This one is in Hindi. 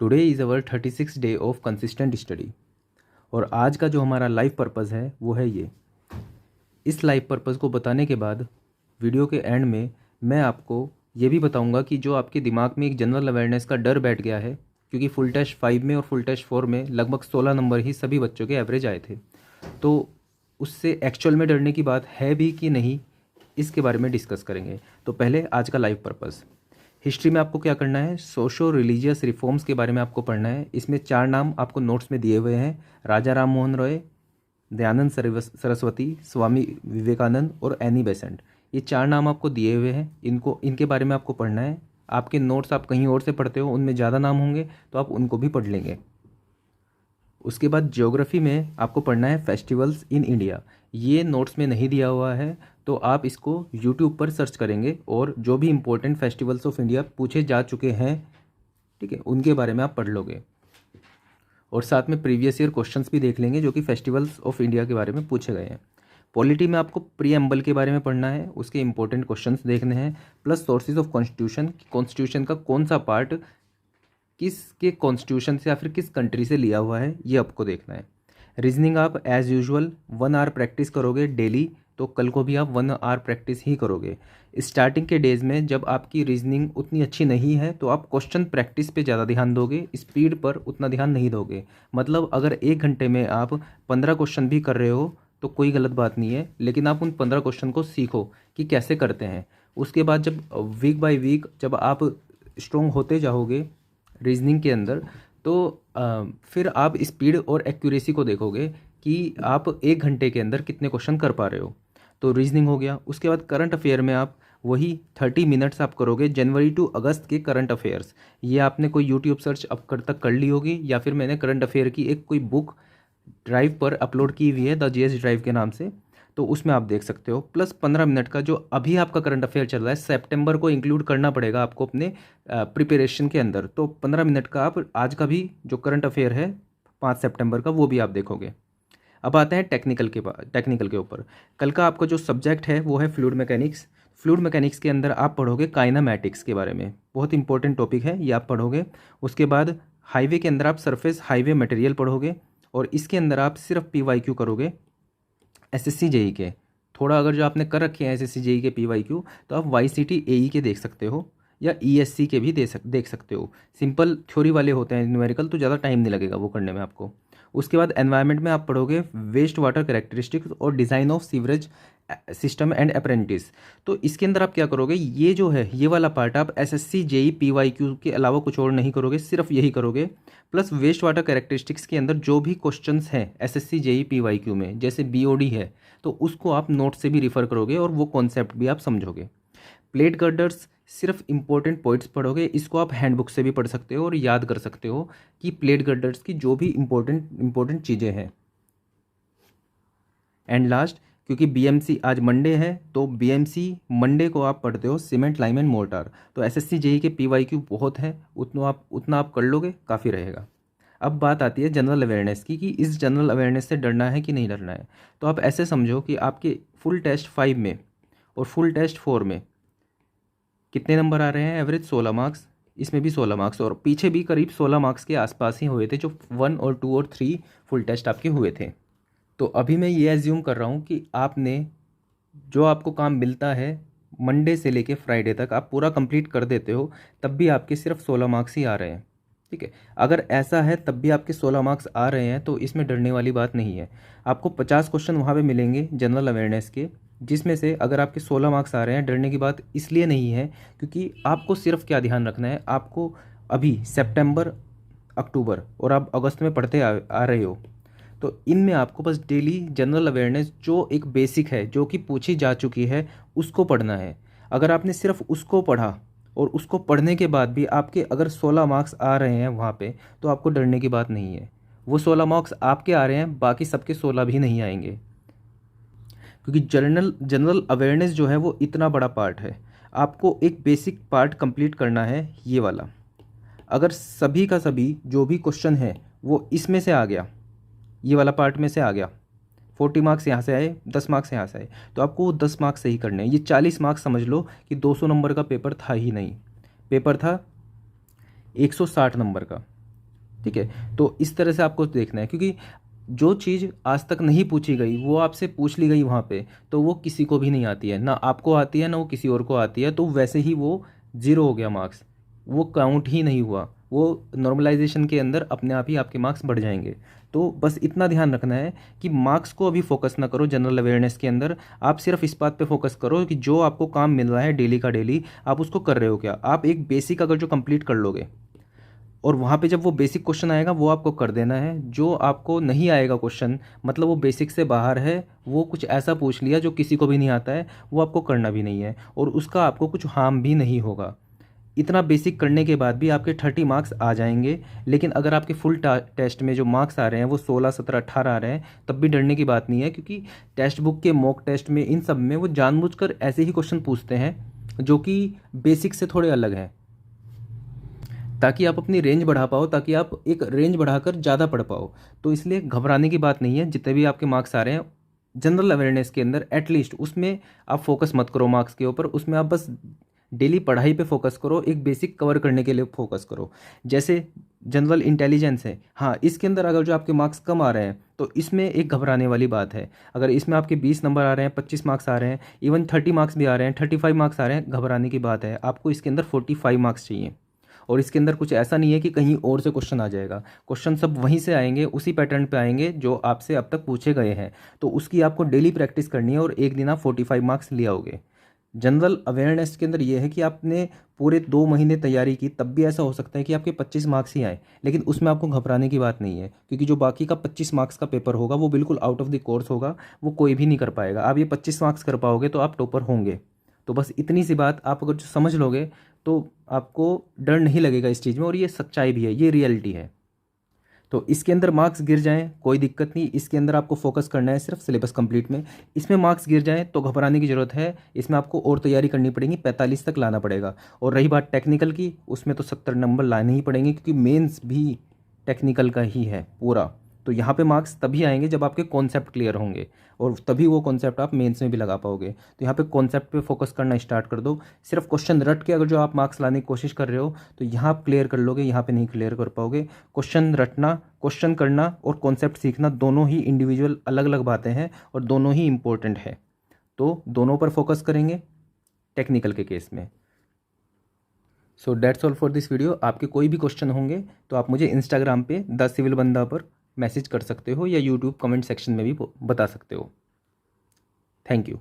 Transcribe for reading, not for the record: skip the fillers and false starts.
Today is our 36 day of consistent study. और आज का जो हमारा लाइफ पर्पज़ है वो है ये। इस लाइफ पर्पज़ को बताने के बाद वीडियो के एंड में मैं आपको ये भी बताऊंगा कि जो आपके दिमाग में एक जनरल अवेयरनेस का डर बैठ गया है, क्योंकि फुल टेस्ट 5 में और फुल टेस्ट 4 में लगभग 16 नंबर ही सभी बच्चों के एवरेज आए थे, तो उससे एक्चुअल में डरने की बात है भी कि नहीं, इसके बारे में डिस्कस करेंगे। तो पहले आज का लाइफ पर्पज़। हिस्ट्री में आपको क्या करना है, सोशो रिलीजियस रिफॉर्म्स के बारे में आपको पढ़ना है। इसमें 4 नाम आपको नोट्स में दिए हुए हैं, राजा राम मोहन रॉय, दयानंद सरस्वती, स्वामी विवेकानंद और एनी बेसेंट। ये 4 नाम आपको दिए हुए हैं, इनके बारे में आपको पढ़ना है। आपके नोट्स आप कहीं और से पढ़ते हो, उनमें ज़्यादा नाम होंगे तो आप उनको भी पढ़ लेंगे। उसके बाद ज्योग्राफी में आपको पढ़ना है फेस्टिवल्स इन इंडिया। ये नोट्स में नहीं दिया हुआ है, तो आप इसको यूट्यूब पर सर्च करेंगे और जो भी इम्पोर्टेंट फेस्टिवल्स ऑफ इंडिया पूछे जा चुके हैं, ठीक है, उनके बारे में आप पढ़ लोगे। और साथ में प्रीवियस ईयर क्वेश्चंस भी देख लेंगे जो कि फेस्टिवल्स ऑफ इंडिया के बारे में पूछे गए हैं। पॉलिटी में आपको प्रीएम्बल के बारे में पढ़ना है, उसके इंपॉर्टेंट क्वेश्चंस देखने हैं, plus sources of constitution, constitution का कौन सा पार्ट किसके कॉन्स्टिट्यूशन से या फिर किस कंट्री से लिया हुआ है, ये आपको देखना है। रीजनिंग आप एज़ यूजुअल 1 आवर प्रैक्टिस करोगे डेली, तो कल को भी आप 1 आवर प्रैक्टिस ही करोगे। स्टार्टिंग के डेज़ में जब आपकी रीजनिंग उतनी अच्छी नहीं है तो आप क्वेश्चन प्रैक्टिस पे ज़्यादा ध्यान दोगे, स्पीड पर उतना ध्यान नहीं दोगे। मतलब अगर 1 घंटे में आप 15 क्वेश्चन भी कर रहे हो तो कोई गलत बात नहीं है, लेकिन आप उन 15 क्वेश्चन को सीखो कि कैसे करते हैं। उसके बाद जब वीक बाय वीक जब आप स्ट्रॉन्ग होते जाओगे रीजनिंग के अंदर, तो फिर आप स्पीड और एक्यूरेसी को देखोगे कि आप 1 घंटे के अंदर कितने क्वेश्चन कर पा रहे हो। तो रीजनिंग हो गया। उसके बाद करंट अफेयर में आप वही 30 मिनट्स आप करोगे, जनवरी टू अगस्त के करंट अफेयर्स। ये आपने कोई यूट्यूब सर्च अब तक कर ली होगी, या फिर मैंने करंट अफेयर की एक कोई बुक ड्राइव पर अपलोड की हुई है, द जीएस ड्राइव के नाम से, तो उसमें आप देख सकते हो। प्लस 15 मिनट का जो अभी आपका करंट अफेयर चल रहा है, सितंबर को इंक्लूड करना पड़ेगा आपको अपने प्रिपरेशन के अंदर। तो 15 मिनट का आप आज का भी जो करंट अफेयर है 5 सितंबर का, वो भी आप देखोगे। अब आते हैं टेक्निकल के ऊपर। कल का आपका जो सब्जेक्ट है वो है फ्लूइड मैकेनिक्स। फ्लूइड मैकेनिक्स के अंदर आप पढ़ोगे काइनामेटिक्स के बारे में, बहुत इंपॉर्टेंट टॉपिक है, ये आप पढ़ोगे। उसके बाद हाईवे के अंदर आप सरफेस हाईवे मटेरियल पढ़ोगे, और इसके अंदर आप सिर्फ PYQ करोगे SSC JE के। थोड़ा अगर जो आपने कर रखे हैं SSC JE के PYQ, तो आप YCT AE के देख सकते हो, या ESC के भी देख सकते हो। सिंपल थ्योरी वाले होते हैं न्यूमेरिकल, तो ज़्यादा टाइम नहीं लगेगा वो करने में आपको। उसके बाद एनवायरनमेंट में आप पढ़ोगे वेस्ट वाटर कैरेक्टरिस्टिक्स और design of sewerage system and apprentice. तो इसके अंदर आप क्या करोगे, ये जो है ये वाला पार्ट आप SSC JE PYQ के अलावा कुछ और नहीं करोगे, सिर्फ यही करोगे। प्लस वेस्ट वाटर कैरेक्टरिस्टिक्स के अंदर जो भी क्वेश्चंस हैं SSC JE PYQ में, जैसे BOD है, तो उसको आप नोट से भी रिफ़र करोगे और वो कॉन्सेप्ट भी आप समझोगे। प्लेट गर्डर्स सिर्फ इंपॉर्टेंट पॉइंट्स पढ़ोगे, इसको आप हैंडबुक से भी पढ़ सकते हो और याद कर सकते हो कि प्लेट गर्डर्स की जो भी इंपॉर्टेंट चीज़ें हैं। एंड लास्ट, क्योंकि BMC आज मंडे है, तो BMC मंडे को आप पढ़ते हो सीमेंट लाइम एंड मोर्टार। तो SSC JE के PYQ बहुत है, उतना आप कर लोगे, काफ़ी रहेगा। अब बात आती है जनरल अवेयरनेस की, कि इस जनरल अवेयरनेस से डरना है कि नहीं डरना है। तो आप ऐसे समझो कि आपके फुल टेस्ट 5 में और फुल टेस्ट 4 में कितने नंबर आ रहे हैं, एवरेज 16 मार्क्स, इसमें भी 16 मार्क्स, और पीछे भी करीब 16 मार्क्स के आसपास ही हुए थे जो 1 और 2 और 3 फुल टेस्ट आपके हुए थे। तो अभी मैं ये एज्यूम कर रहा हूँ कि आपने जो आपको काम मिलता है मंडे से लेके फ्राइडे तक आप पूरा कंप्लीट कर देते हो, तब भी आपके सिर्फ 16 मार्क्स ही आ रहे हैं, ठीक है। अगर ऐसा है तब भी आपके 16 मार्क्स आ रहे हैं, तो इसमें डरने वाली बात नहीं है। आपको 50 क्वेश्चन वहाँ पे मिलेंगे जनरल अवेयरनेस के, जिसमें से अगर आपके 16 मार्क्स आ रहे हैं, डरने की बात इसलिए नहीं है क्योंकि आपको सिर्फ क्या ध्यान रखना है, आपको अभी सितंबर, अक्टूबर और आप अगस्त में पढ़ते आ रहे हो, तो इनमें आपको बस डेली जनरल अवेयरनेस जो एक बेसिक है, जो कि पूछी जा चुकी है, उसको पढ़ना है। अगर आपने सिर्फ उसको पढ़ा और उसको पढ़ने के बाद भी आपके अगर 16 मार्क्स आ रहे हैं वहाँ पे, तो आपको डरने की बात नहीं है। वो 16 मार्क्स आपके आ रहे हैं, बाकी सबके 16 भी नहीं आएंगे, क्योंकि जनरल अवेयरनेस जो है वो इतना बड़ा पार्ट है। आपको एक बेसिक पार्ट कंप्लीट करना है, ये वाला। अगर सभी का सभी जो भी क्वेश्चन है वो इसमें से आ गया, ये वाला पार्ट में से आ गया, 40 मार्क्स यहाँ से आए, 10 मार्क्स यहाँ से आए, तो आपको वो 10 मार्क्स सही करने हैं। ये 40 मार्क्स समझ लो कि 200 नंबर का पेपर था ही नहीं, पेपर था 160 नंबर का, ठीक है। तो इस तरह से आपको देखना है, क्योंकि जो चीज़ आज तक नहीं पूछी गई वो आपसे पूछ ली गई वहाँ पे, तो वो किसी को भी नहीं आती है, ना आपको आती है ना वो किसी और को आती है, तो वैसे ही वो ज़ीरो हो गया मार्क्स, वो काउंट ही नहीं हुआ, वो नॉर्मलाइजेशन के अंदर अपने आप ही आपके मार्क्स बढ़ जाएंगे। तो बस इतना ध्यान रखना है कि मार्क्स को अभी फोकस ना करो जनरल अवेयरनेस के अंदर, आप सिर्फ इस बात पे फोकस करो कि जो आपको काम मिल रहा है डेली का डेली आप उसको कर रहे हो क्या। आप एक बेसिक अगर जो कंप्लीट कर लोगे और वहाँ पे जब वो बेसिक क्वेश्चन आएगा वो आपको कर देना है, जो आपको नहीं आएगा क्वेश्चन, मतलब वो बेसिक से बाहर है, वो कुछ ऐसा पूछ लिया जो किसी को भी नहीं आता है, वो आपको करना भी नहीं है और उसका आपको कुछ हार्म भी नहीं होगा। इतना बेसिक करने के बाद भी आपके 30 मार्क्स आ जाएंगे, लेकिन अगर आपके फुल टेस्ट में जो मार्क्स आ रहे हैं वो 16, 17, 18 आ रहे हैं, तब भी डरने की बात नहीं है, क्योंकि टेक्स्ट बुक के मॉक टेस्ट में इन सब में वो जानबूझकर ऐसे ही क्वेश्चन पूछते हैं जो कि बेसिक से थोड़े अलग हैं, ताकि आप अपनी रेंज बढ़ा पाओ, ताकि आप एक रेंज बढ़ाकर ज़्यादा पढ़ पाओ। तो इसलिए घबराने की बात नहीं है, जितने भी आपके मार्क्स आ रहे हैं जनरल अवेयरनेस के अंदर एटलीस्ट उसमें आप फोकस मत करो मार्क्स के ऊपर, उसमें आप बस डेली पढ़ाई पे फोकस करो, एक बेसिक कवर करने के लिए फोकस करो। जैसे जनरल इंटेलिजेंस है, हाँ इसके अंदर अगर जो आपके मार्क्स कम आ रहे हैं तो इसमें एक घबराने वाली बात है। अगर इसमें आपके 20 नंबर आ रहे हैं, 25 मार्क्स आ रहे हैं, इवन 30 मार्क्स भी आ रहे हैं, 35 मार्क्स आ रहे हैं, घबराने की बात है। आपको इसके अंदर 45 मार्क्स चाहिए और इसके अंदर कुछ ऐसा नहीं है कि कहीं और से क्वेश्चन आ जाएगा, क्वेश्चन सब वहीं से आएंगे, उसी पैटर्न पे आएंगे जो आपसे अब तक पूछे गए हैं। तो उसकी आपको डेली प्रैक्टिस करनी है और एक दिन आप 45 मार्क्स ले आओगे। जनरल अवेयरनेस के अंदर यह है कि आपने पूरे 2 महीने तैयारी की, तब भी ऐसा हो सकता है कि आपके 25 मार्क्स ही आए, लेकिन उसमें आपको घबराने की बात नहीं है, क्योंकि जो बाकी का 25 मार्क्स का पेपर होगा वो बिल्कुल आउट ऑफ द कोर्स होगा, वो कोई भी नहीं कर पाएगा। आप ये 25 मार्क्स कर पाओगे तो आप टॉपर होंगे। तो बस इतनी सी बात आप अगर जो समझ लोगे तो आपको डर नहीं लगेगा इस चीज़ में, और ये सच्चाई भी है, ये रियलिटी है। तो इसके अंदर मार्क्स गिर जाएं कोई दिक्कत नहीं, इसके अंदर आपको फोकस करना है सिर्फ सिलेबस कंप्लीट में। इसमें मार्क्स गिर जाएं तो घबराने की ज़रूरत है, इसमें आपको और तैयारी करनी पड़ेगी, 45 तक लाना पड़ेगा। और रही बात टेक्निकल की, उसमें तो 70 नंबर लाने ही पड़ेंगे, क्योंकि मेंस भी टेक्निकल का ही है पूरा। तो यहाँ पे मार्क्स तभी आएंगे जब आपके कॉन्सेप्ट क्लियर होंगे, और तभी वो कॉन्सेप्ट आप मेंस में भी लगा पाओगे। तो यहाँ पे कॉन्सेप्ट पे फोकस करना स्टार्ट कर दो। सिर्फ क्वेश्चन रट के अगर जो आप मार्क्स लाने की कोशिश कर रहे हो तो यहाँ आप क्लियर कर लोगे, यहाँ पे नहीं क्लियर कर पाओगे। क्वेश्चन रटना, क्वेश्चन करना और कॉन्सेप्ट सीखना दोनों ही इंडिविजुअल अलग अलग बातें हैं और दोनों ही इंपॉर्टेंट है। तो दोनों पर फोकस करेंगे टेक्निकल के केस में। So that's all for this video. आपके कोई भी क्वेश्चन होंगे तो आप मुझे इंस्टाग्राम पे द सिविल बंदा पर मैसेज कर सकते हो या यूट्यूब कमेंट सेक्शन में भी बता सकते हो। Thank you.